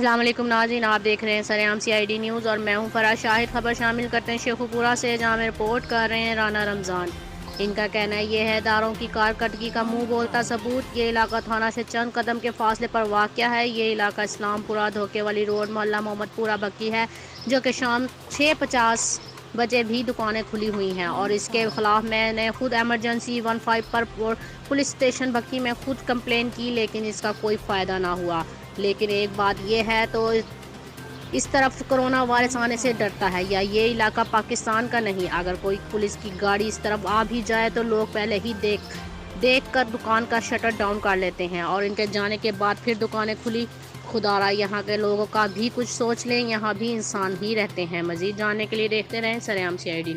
السلام علیکم ناظرین، آپ دیکھ رہے ہیں سرعام سی آئی ڈی نیوز اور میں ہوں فراز شاہد۔ خبر شامل کرتے ہیں شیخو پورہ سے، جہاں میں رپورٹ کر رہے ہیں رانا رمضان۔ ان کا کہنا یہ ہے داروں کی کارکردگی کا منہ بولتا ثبوت۔ یہ علاقہ تھانہ سے چند قدم کے فاصلے پر واقع ہے۔ یہ علاقہ اسلام پورہ دھوکے والی روڈ محلہ محمد پورہ بکی ہے، جو کہ شام 6:50 بجے بھی دکانیں کھلی ہوئی ہیں، اور اس کے خلاف میں نے خود ایمرجنسی 15 پر پولیس اسٹیشن بکی میں خود کمپلین کی، لیکن اس کا کوئی فائدہ نہ ہوا۔ لیکن ایک بات یہ ہے تو اس طرف کرونا وائرس آنے سے ڈرتا ہے، یا یہ علاقہ پاکستان کا نہیں؟ اگر کوئی پولیس کی گاڑی اس طرف آ بھی جائے تو لوگ پہلے ہی دیکھ کر دکان کا شٹر ڈاؤن کر لیتے ہیں، اور ان کے جانے کے بعد پھر دکانیں کھلی۔ خدا را یہاں کے لوگوں کا بھی کچھ سوچ لیں، یہاں بھی انسان ہی رہتے ہیں۔ مزید جاننے کے لیے دیکھتے رہیں سرعام سی آئی ڈی۔